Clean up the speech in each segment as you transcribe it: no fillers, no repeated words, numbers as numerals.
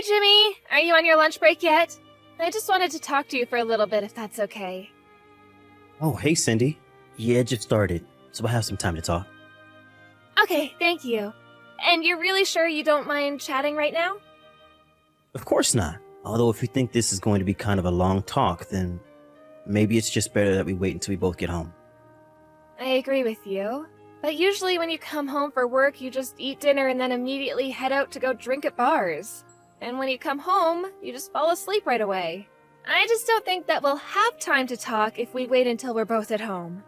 Hey, Jimmy! Are you on your lunch break yet? I just wanted to talk to you for a little bit, if that's okay. Oh, hey, Cindy. Yeah, it just started, so I have some time to talk. Okay, thank you. And you're really sure you don't mind chatting right now? Of course not. Although if you think this is going to be kind of a long talk, then maybe it's just better that we wait until we both get home. I agree with you. But usually when you come home for work, you just eat dinner and then immediately head out to go drink at bars. And when you come home, you just fall asleep right away. I just don't think that we'll have time to talk if we wait until we're both at home.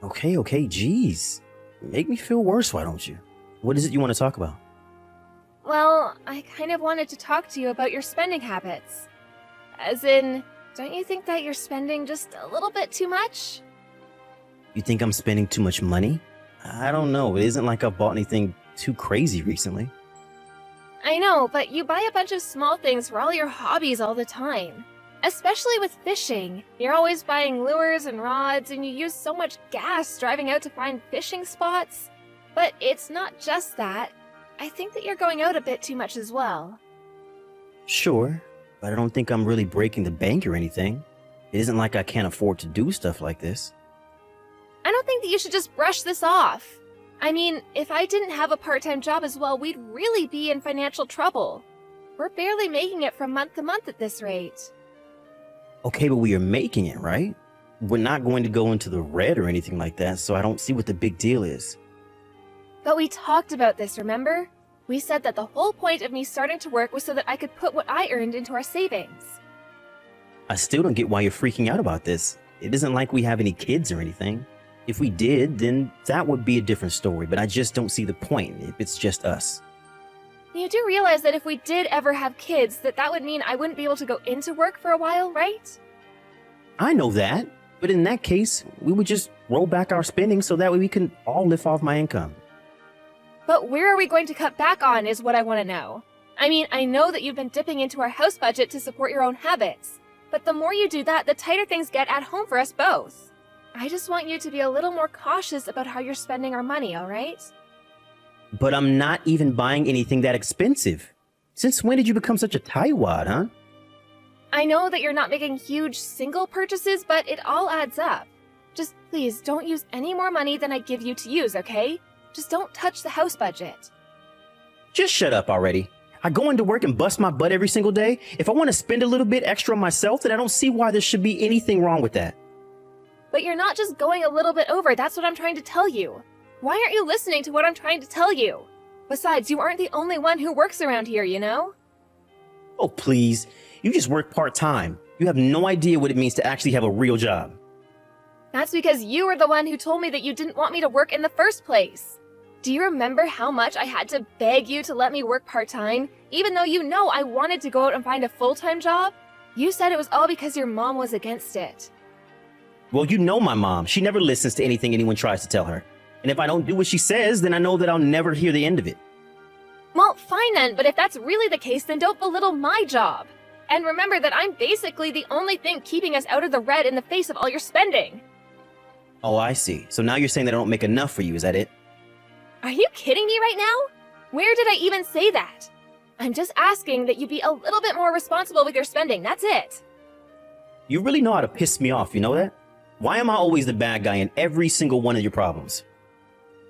Okay, geez. Make me feel worse, why don't you? What is it you want to talk about? Well, I kind of wanted to talk to you about your spending habits. As in, don't you think that you're spending just a little bit too much? You think I'm spending too much money? I don't know. It isn't like I've bought anything too crazy recently. I know, but you buy a bunch of small things for all your hobbies all the time. Especially with fishing. You're always buying lures and rods, and you use so much gas driving out to find fishing spots. But it's not just that. I think that you're going out a bit too much as well. Sure, but I don't think I'm really breaking the bank or anything. It isn't like I can't afford to do stuff like this. I don't think that you should just brush this off. I mean, if I didn't have a part-time job as well, we'd really be in financial trouble. We're barely making it from month to month at this rate. Okay, but we are making it, right? We're not going to go into the red or anything like that, so I don't see what the big deal is. But we talked about this, remember? We said that the whole point of me starting to work was so that I could put what I earned into our savings. I still don't get why you're freaking out about this. It isn't like we have any kids or anything. If we did, then that would be a different story, but I just don't see the point if it's just us. You do realize that if we did ever have kids, that would mean I wouldn't be able to go into work for a while, right? I know that, but in that case, we would just roll back our spending so that way we can all live off my income. But where are we going to cut back on is what I want to know. I mean, I know that you've been dipping into our house budget to support your own habits, but the more you do that, the tighter things get at home for us both. I just want you to be a little more cautious about how you're spending our money, all right? But I'm not even buying anything that expensive. Since when did you become such a tightwad, huh? I know that you're not making huge single purchases, but it all adds up. Just please don't use any more money than I give you to use, okay? Just don't touch the house budget. Just shut up already. I go into work and bust my butt every single day. If I want to spend a little bit extra on myself, then I don't see why there should be anything wrong with that. But you're not just going a little bit over, that's what I'm trying to tell you. Why aren't you listening to what I'm trying to tell you? Besides, you aren't the only one who works around here, you know? Oh, please. You just work part-time. You have no idea what it means to actually have a real job. That's because you were the one who told me that you didn't want me to work in the first place. Do you remember how much I had to beg you to let me work part-time, even though you know I wanted to go out and find a full-time job? You said it was all because your mom was against it. Well, you know my mom. She never listens to anything anyone tries to tell her. And if I don't do what she says, then I know that I'll never hear the end of it. Well, fine then, but if that's really the case, then don't belittle my job. And remember that I'm basically the only thing keeping us out of the red in the face of all your spending. Oh, I see. So now you're saying that I don't make enough for you, is that it? Are you kidding me right now? Where did I even say that? I'm just asking that you be a little bit more responsible with your spending, that's it. You really know how to piss me off, you know that? Why am I always the bad guy in every single one of your problems?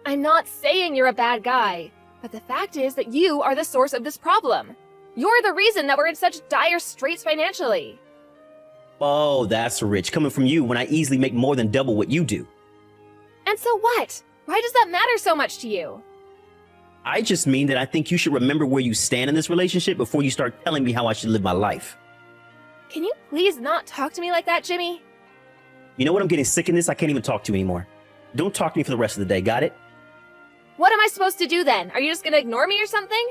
I'm not saying you're a bad guy, but the fact is that you are the source of this problem. You're the reason that we're in such dire straits financially. Oh, that's rich coming from you when I easily make more than double what you do. And so what? Why does that matter so much to you? I just mean that I think you should remember where you stand in this relationship before you start telling me how I should live my life. Can you please not talk to me like that, Jimmy? You know what? I'm getting sick of this. I can't even talk to you anymore. Don't talk to me for the rest of the day, got it? What am I supposed to do then? Are you just gonna ignore me or something?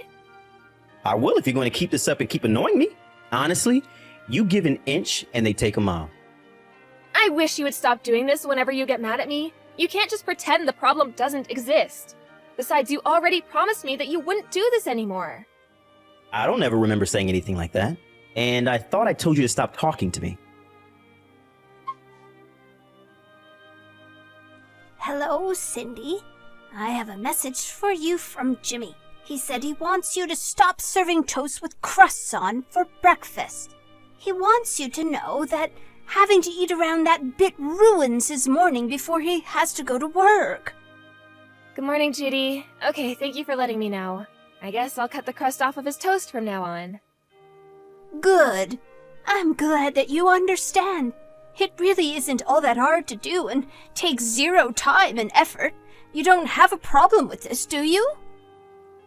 I will if you're going to keep this up and keep annoying me. Honestly, you give an inch and they take a mile. I wish you would stop doing this whenever you get mad at me. You can't just pretend the problem doesn't exist. Besides, you already promised me that you wouldn't do this anymore. I don't ever remember saying anything like that. And I thought I told you to stop talking to me. Hello, Cindy. I have a message for you from Jimmy. He said he wants you to stop serving toast with crusts on for breakfast. He wants you to know that having to eat around that bit ruins his morning before he has to go to work. Good morning, Judy. Okay, thank you for letting me know. I guess I'll cut the crust off of his toast from now on. Good. I'm glad that you understand. It really isn't all that hard to do and takes zero time and effort. You don't have a problem with this, do you?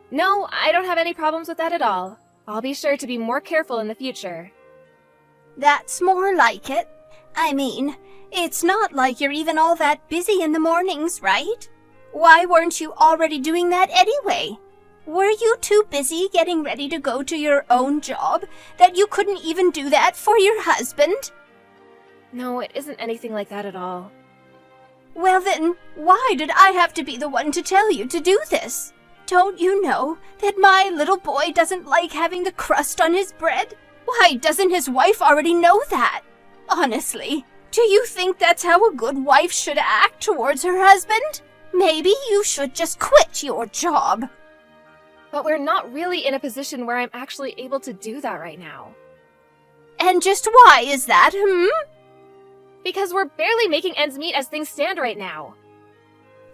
No, I don't have any problems with that at all. I'll be sure to be more careful in the future. That's more like it. I mean, it's not like you're even all that busy in the mornings, right? Why weren't you already doing that anyway? Were you too busy getting ready to go to your own job that you couldn't even do that for your husband? No, it isn't anything like that at all. Well then, why did I have to be the one to tell you to do this? Don't you know that my little boy doesn't like having the crust on his bread? Why doesn't his wife already know that? Honestly, do you think that's how a good wife should act towards her husband? Maybe you should just quit your job. But we're not really in a position where I'm actually able to do that right now. And just why is that, Because we're barely making ends meet as things stand right now.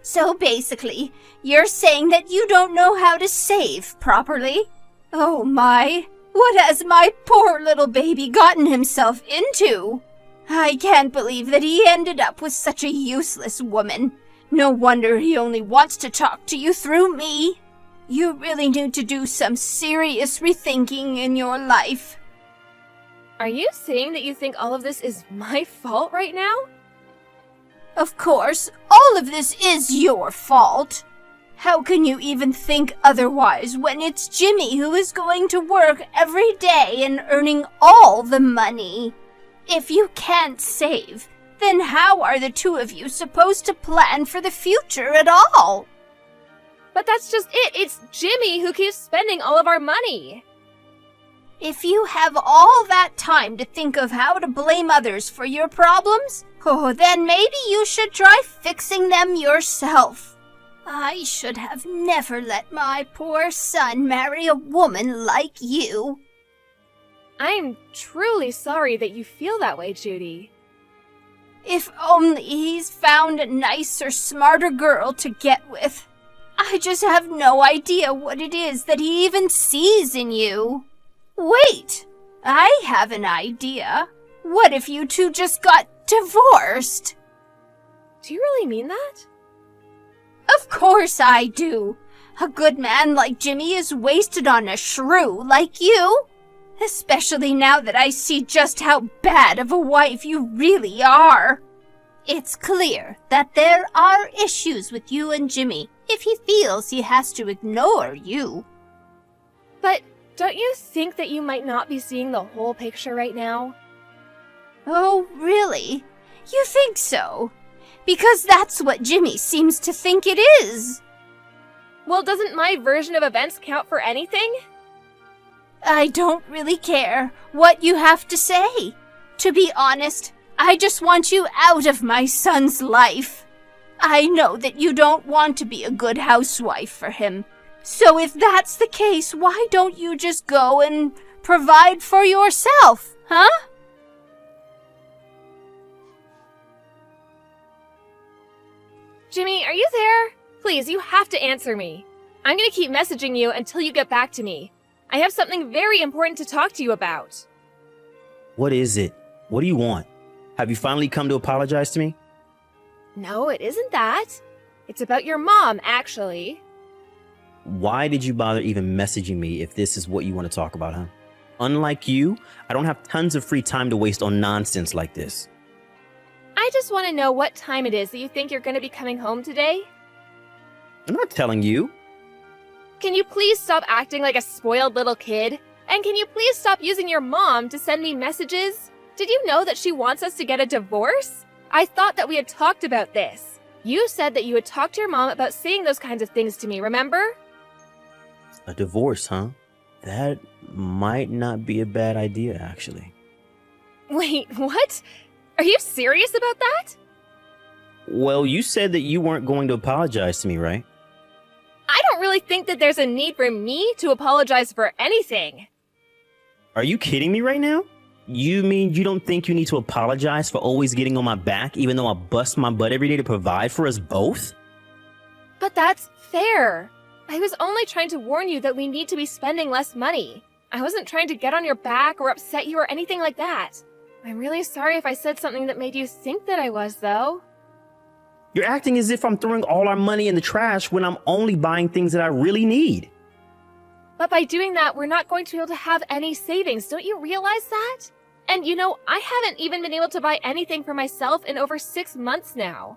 So basically, you're saying that you don't know how to save properly? Oh my, what has my poor little baby gotten himself into? I can't believe that he ended up with such a useless woman. No wonder he only wants to talk to you through me. You really need to do some serious rethinking in your life. Are you saying that you think all of this is my fault right now? Of course, all of this is your fault. How can you even think otherwise when it's Jimmy who is going to work every day and earning all the money? If you can't save, then how are the two of you supposed to plan for the future at all? But that's just it. It's Jimmy who keeps spending all of our money. If you have all that time to think of how to blame others for your problems, then maybe you should try fixing them yourself. I should have never let my poor son marry a woman like you. I'm truly sorry that you feel that way, Judy. If only he's found a nicer, smarter girl to get with. I just have no idea what it is that he even sees in you. Wait, I have an idea. What if you two just got divorced? Do you really mean that? Of course I do. A good man like Jimmy is wasted on a shrew like you. Especially now that I see just how bad of a wife you really are. It's clear that there are issues with you and Jimmy if he feels he has to ignore you. But don't you think that you might not be seeing the whole picture right now? Oh, really? You think so? Because that's what Jimmy seems to think it is. Well, doesn't my version of events count for anything? I don't really care what you have to say. To be honest, I just want you out of my son's life. I know that you don't want to be a good housewife for him. So if that's the case, why don't you just go and provide for yourself, huh? Jimmy, are you there? Please, you have to answer me. I'm gonna keep messaging you until you get back to me. I have something very important to talk to you about. What is it? What do you want? Have you finally come to apologize to me? No, it isn't that. It's about your mom, actually. Why did you bother even messaging me if this is what you want to talk about, huh? Unlike you, I don't have tons of free time to waste on nonsense like this. I just want to know what time it is that you think you're going to be coming home today. I'm not telling you. Can you please stop acting like a spoiled little kid? And can you please stop using your mom to send me messages? Did you know that she wants us to get a divorce? I thought that we had talked about this. You said that you had talked to your mom about saying those kinds of things to me, remember? A divorce, huh? That might not be a bad idea, actually. Wait, what? Are you serious about that? Well, you said that you weren't going to apologize to me, right? I don't really really think that there's a need for me to apologize for anything. Are you kidding me right now? You mean you don't think you need to apologize for always getting on my back, even though I bust my butt every day to provide for us both? But that's fair. I was only trying to warn you that we need to be spending less money. I wasn't trying to get on your back or upset you or anything like that. I'm really sorry if I said something that made you think that I was, though. You're acting as if I'm throwing all our money in the trash when I'm only buying things that I really need. But by doing that, we're not going to be able to have any savings. Don't you realize that? And you know, I haven't even been able to buy anything for myself in over 6 months now.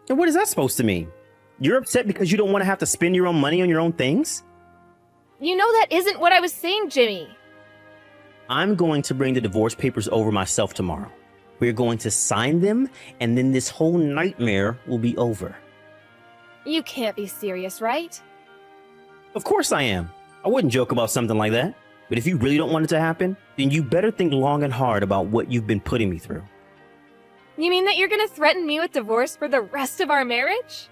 And what is that supposed to mean? You're upset because you don't want to have to spend your own money on your own things? You know that isn't what I was saying, Jimmy. I'm going to bring the divorce papers over myself tomorrow. We're going to sign them, and then this whole nightmare will be over. You can't be serious, right? Of course I am. I wouldn't joke about something like that. But if you really don't want it to happen, then you better think long and hard about what you've been putting me through. You mean that you're gonna threaten me with divorce for the rest of our marriage?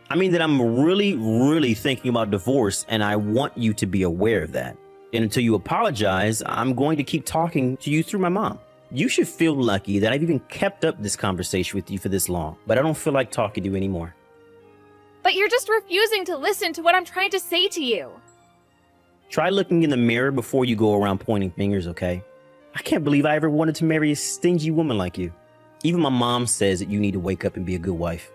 I mean that I'm really thinking about divorce, and I want you to be aware of that. And until you apologize, I'm going to keep talking to you through my mom. You should feel lucky that I've even kept up this conversation with you for this long, but I don't feel like talking to you anymore. But you're just refusing to listen to what I'm trying to say to you. Try looking in the mirror before you go around pointing fingers, okay? I can't believe I ever wanted to marry a stingy woman like you. Even my mom says that you need to wake up and be a good wife.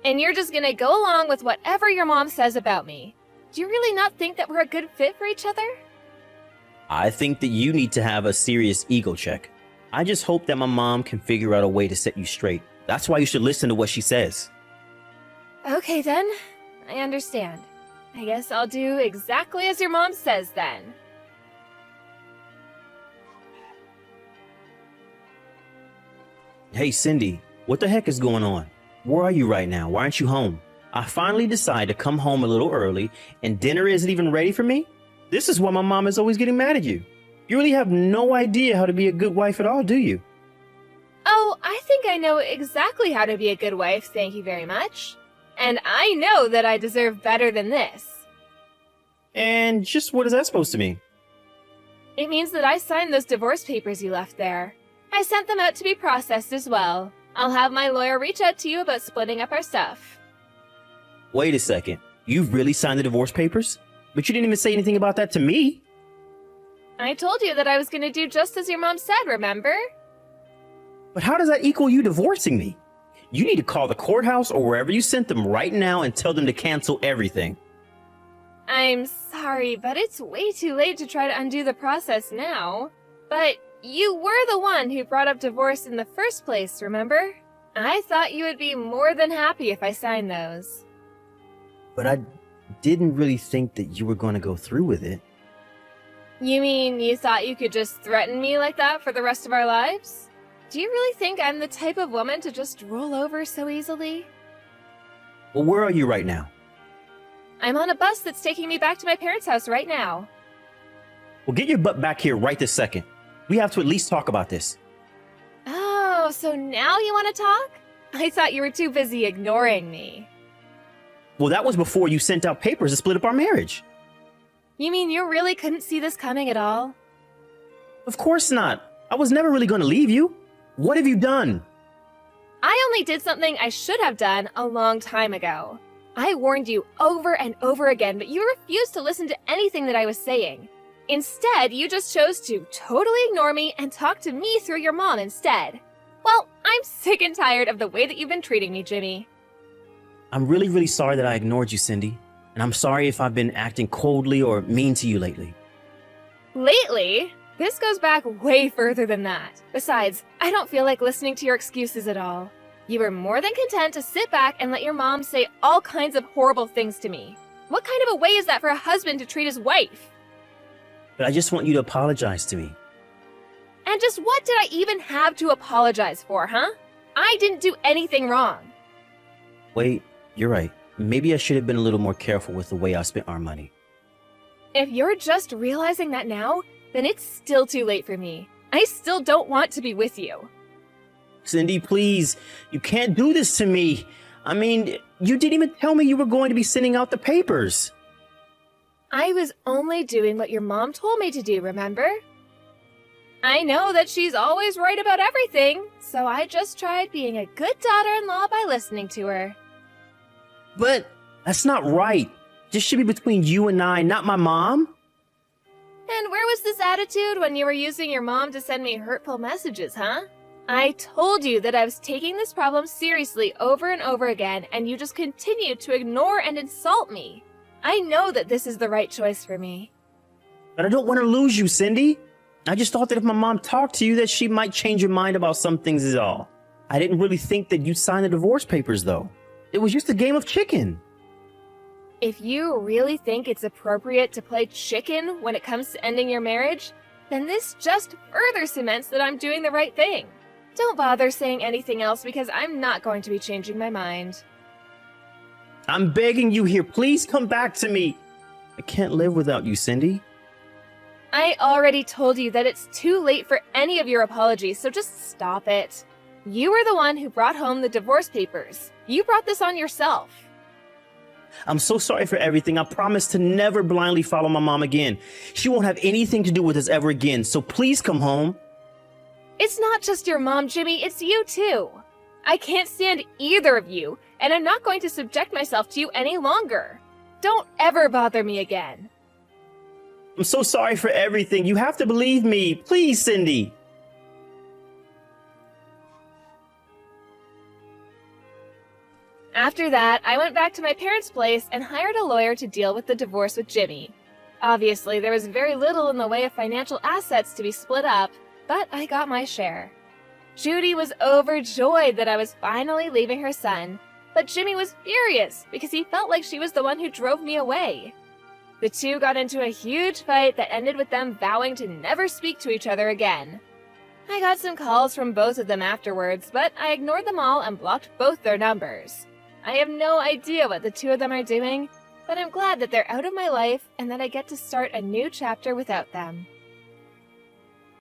And you're just gonna go along with whatever your mom says about me. Do you really not think that we're a good fit for each other? I think that you need to have a serious ego check. I just hope that my mom can figure out a way to set you straight. That's why you should listen to what she says. Okay then, I understand. I guess I'll do exactly as your mom says then. Hey Cindy, what the heck is going on? Where are you right now? Why aren't you home? I finally decided to come home a little early and dinner isn't even ready for me? This is why my mom is always getting mad at you. You really have no idea how to be a good wife at all, do you? Oh, I think I know exactly how to be a good wife, thank you very much. And I know that I deserve better than this. And just what is that supposed to mean? It means that I signed those divorce papers you left there. I sent them out to be processed as well. I'll have my lawyer reach out to you about splitting up our stuff. Wait a second. You really signed the divorce papers? But you didn't even say anything about that to me. I told you that I was going to do just as your mom said, remember? But how does that equal you divorcing me? You need to call the courthouse or wherever you sent them right now and tell them to cancel everything. I'm sorry, but it's way too late to try to undo the process now. But you were the one who brought up divorce in the first place, remember? I thought you would be more than happy if I signed those. But I didn't really think that you were going to go through with it. You mean you thought you could just threaten me like that for the rest of our lives? Do you really think I'm the type of woman to just roll over so easily? Well, where are you right now? I'm on a bus that's taking me back to my parents' house right now. Well, get your butt back here right this second. We have to at least talk about this. Oh, so now you want to talk? I thought you were too busy ignoring me. Well, that was before you sent out papers to split up our marriage. You mean you really couldn't see this coming at all? Of course not. I was never really going to leave you. What have you done? I only did something I should have done a long time ago. I warned you over and over again, but you refused to listen to anything that I was saying. Instead, you just chose to totally ignore me and talk to me through your mom instead. Well, I'm sick and tired of the way that you've been treating me, Jimmy. I'm really sorry that I ignored you, Cindy. And I'm sorry if I've been acting coldly or mean to you lately. Lately? This goes back way further than that. Besides, I don't feel like listening to your excuses at all. You were more than content to sit back and let your mom say all kinds of horrible things to me. What kind of a way is that for a husband to treat his wife? But I just want you to apologize to me. And just what did I even have to apologize for, huh? I didn't do anything wrong. Wait, you're right. Maybe I should have been a little more careful with the way I spent our money. If you're just realizing that now, then it's still too late for me. I still don't want to be with you. Cindy, please. You can't do this to me. I mean, you didn't even tell me you were going to be sending out the papers. I was only doing what your mom told me to do, remember? I know that she's always right about everything, so I just tried being a good daughter-in-law by listening to her. But that's not right. This should be between you and I, not my mom. And where was this attitude when you were using your mom to send me hurtful messages, huh? I told you that I was taking this problem seriously over and over again, and you just continued to ignore and insult me. I know that this is the right choice for me. But I don't want to lose you, Cindy. I just thought that if my mom talked to you that she might change your mind about some things is all. I didn't really think that you'd sign the divorce papers, though. It was just a game of chicken. If you really think it's appropriate to play chicken when it comes to ending your marriage, then this just further cements that I'm doing the right thing. Don't bother saying anything else because I'm not going to be changing my mind. I'm begging you here, please come back to me. I can't live without you, Cindy. I already told you that it's too late for any of your apologies, so just stop it. You were the one who brought home the divorce papers. You brought this on yourself. I'm so sorry for everything. I promise to never blindly follow my mom again. She won't have anything to do with us ever again, so please come home. It's not just your mom, Jimmy, it's you too. I can't stand either of you, and I'm not going to subject myself to you any longer. Don't ever bother me again. I'm so sorry for everything. You have to believe me. Please, Cindy. After that, I went back to my parents' place and hired a lawyer to deal with the divorce with Jimmy. Obviously, there was very little in the way of financial assets to be split up, but I got my share. Judy was overjoyed that I was finally leaving her son, but Jimmy was furious because he felt like she was the one who drove me away. The two got into a huge fight that ended with them vowing to never speak to each other again. I got some calls from both of them afterwards, but I ignored them all and blocked both their numbers. I have no idea what the two of them are doing, but I'm glad that they're out of my life and that I get to start a new chapter without them.